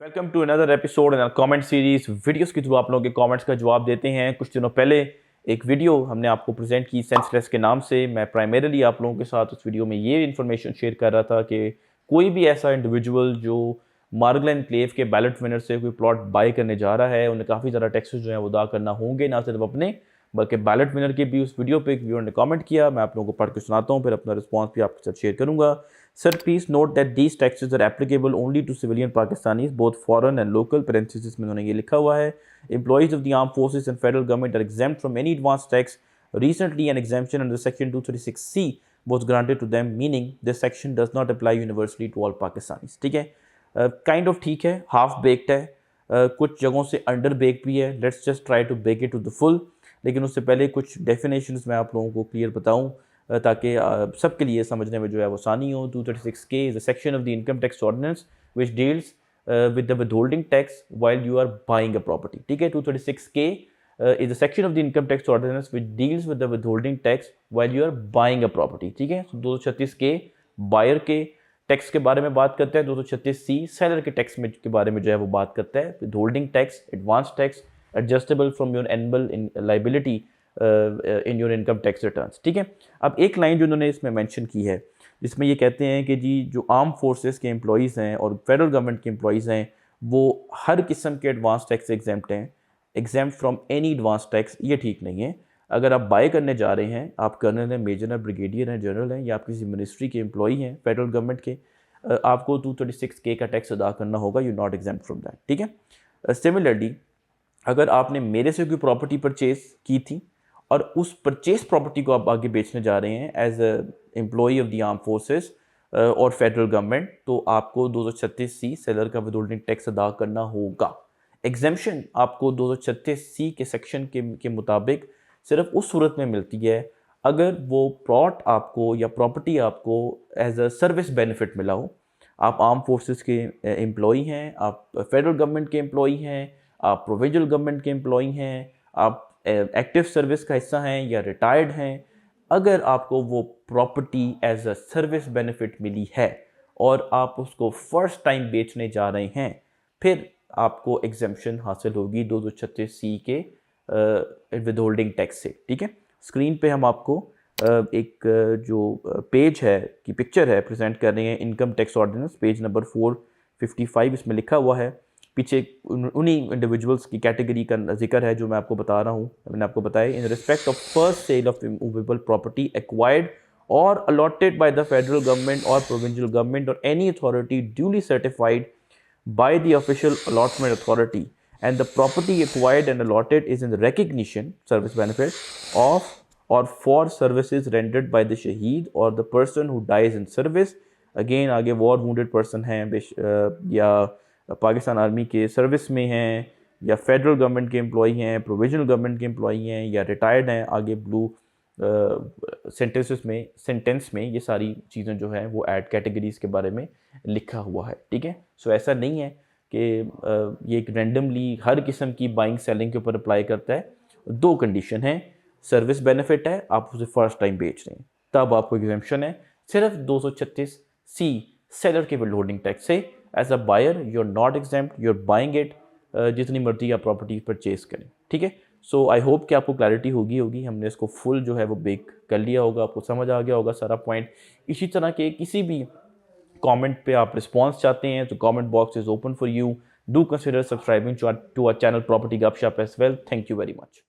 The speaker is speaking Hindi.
Welcome to another episode in comment series. Videos के थ्रू आप लोगों के कमेंट्स का जवाब देते हैं। कुछ दिनों पहले एक वीडियो हमने आपको प्रेजेंट की सेंसलेस के नाम से। मैं प्राइमरीली आप लोगों के साथ उस वीडियो में ये इन्फॉर्मेशन शेयर कर रहा था कि कोई भी ऐसा इंडिविजुअल जो मार्गल एनक्लेव के बैलेट विनर से कोई प्लॉट बाय करने जा रहा है, उन्हें काफ़ी ज़्यादा टैक्सेस जो है वो अदा करना होंगे, ना सिर्फ अपने बल्कि बैलेट विनर के भी। उस वीडियो पे एक व्यूअर ने कमेंट किया, मैं आप लोगों को पढ़ के सुनाता हूँ, फिर अपना रिस्पॉन्स भी आपके साथ शेयर करूँगा। Sir, please note that these taxes are applicable only to civilian Pakistanis, both foreign and local. Parentheses में उन्होंने ये लिखा हुआ है। Employees of the armed forces and federal government are exempt from any advance tax. Recently, an exemption under Section 236C was granted to them, meaning this section does not apply universally to all Pakistanis. ठीक है, काइंड ऑफ ठीक है, हाफ बेक्ड है, कुछ जगहों से अंडर बेक भी है। Let's just try to bake it to the full. लेकिन उससे पहले कुछ डेफिनेशंस मैं आप लोगों को क्लियर बताऊँ ताकि सबके लिए समझने में जो है वो आसानी हो। 236K is a section of the income tax ordinance which deals with the withholding tax while you are buying a property. ठीक है, 236K is a section of the income tax ordinance which deals with the withholding tax while you are buying a property. ठीक है, 236K बायर के टैक्स के बारे में बात करता है, 236C सेलर के टैक्स में के बारे में जो है वो बात करता है। Withholding tax, advance tax adjustable from your annual liability in your income tax returns. ठीक है, अब एक लाइन जो उन्होंने इसमें मेंशन की है जिसमें ये कहते हैं कि जी जो आर्म फोर्सेस के एम्प्लॉयज़ हैं और फेडरल गवर्नमेंट के एम्प्लॉयज़ हैं वो हर किस्म के एडवांस टैक्स से एग्जेम्प्ट हैं, exempt from any advance tax. ये ठीक नहीं है। अगर आप बाय करने जा रहे हैं, आप कर्नल हैं, मेजर हैं, ब्रिगेडियर हैं, जनरल हैं, या आप किसी मिनिस्ट्री के एम्प्लॉई हैं फेडरल गवर्नमेंट के, आपको 236K का टैक्स अदा करना होगा। You not exempt from that. ठीक है, सिमिलरली अगर आपने मेरे से कोई प्रॉपर्टी परचेज की थी और उस परचेज प्रॉपर्टी को आप आगे बेचने जा रहे हैं as employee of the arm forces और फेडरल गवर्नमेंट, तो आपको 236C सेलर का विदहोल्डिंग टैक्स अदा करना होगा। एग्जेम्पशन आपको 236C के सेक्शन के मुताबिक सिर्फ उस सूरत में मिलती है अगर वो प्लॉट आपको या प्रॉपर्टी आपको एज अ सर्विस बेनिफिट मिला हो। आप आर्म फोर्सेस के एम्प्लॉई हैं, आप फेडरल गवर्नमेंट के एम्प्लॉई हैं, आप प्रोविंशियल गवर्नमेंट के एम्प्लॉई हैं, आप एक्टिव सर्विस का हिस्सा हैं या रिटायर्ड हैं। अगर आपको वो property as a service benefit मिली है और आप उसको फर्स्ट टाइम बेचने जा रहे हैं, फिर आपको एग्जेम्पशन हासिल होगी 236C के विदहोल्डिंग टैक्स से। ठीक है, स्क्रीन पे हम आपको एक जो पेज है की पिक्चर है प्रेजेंट कर रहे हैं। Income tax ordinance page number 455, इसमें लिखा हुआ है। पीछे उन्हीं इंडिविजुअल्स की कैटेगरी का जिक्र है जो मैं आपको बता रहा हूँ। मैंने आपको बताया, in respect of first sale of movable property acquired और allotted by the federal government और प्रोविंशियल गवर्नमेंट और any authority duly certified by the official allotment authority, and the property acquired and allotted is in recognition service benefit of or for services rendered by the shaheed or the person who dies in service। Again आगे वॉर वूंडेड पर्सन हैं या पाकिस्तान आर्मी के सर्विस में हैं या फेडरल गवर्नमेंट के एम्प्लॉई हैं, प्रोविजनल गवर्नमेंट के एम्प्लॉई हैं या रिटायर्ड हैं। आगे ब्लू सेंटेंस में ये सारी चीज़ें जो हैं वो ऐड कैटेगरीज़ के बारे में लिखा हुआ है। ठीक है, सो ऐसा नहीं है कि ये एक रैंडमली हर किस्म की बाइंग सेलिंग के ऊपर अप्लाई करता है। दो कंडीशन है, सर्विस बेनिफिट है, आप उसे फर्स्ट टाइम बेच रहे हैं, तब आपको एग्जेम्पशन है। सिर्फ 236C सेलर के विदहोल्डिंग टैक्स से as a buyer you are not exempt, you are buying it. जितनी मर्जी आप प्रॉपर्टी परचेज करें। ठीक है, सो आई होप कि आपको क्लैरिटी होगी। हमने इसको फुल जो है वो बेक कर लिया होगा, आपको समझ आ गया होगा सारा पॉइंट। इसी तरह के किसी भी कमेंट पे आप रिस्पांस चाहते हैं तो comment box is open for you. Do consider subscribing to our channel property Gupshup as well. Thank you very much.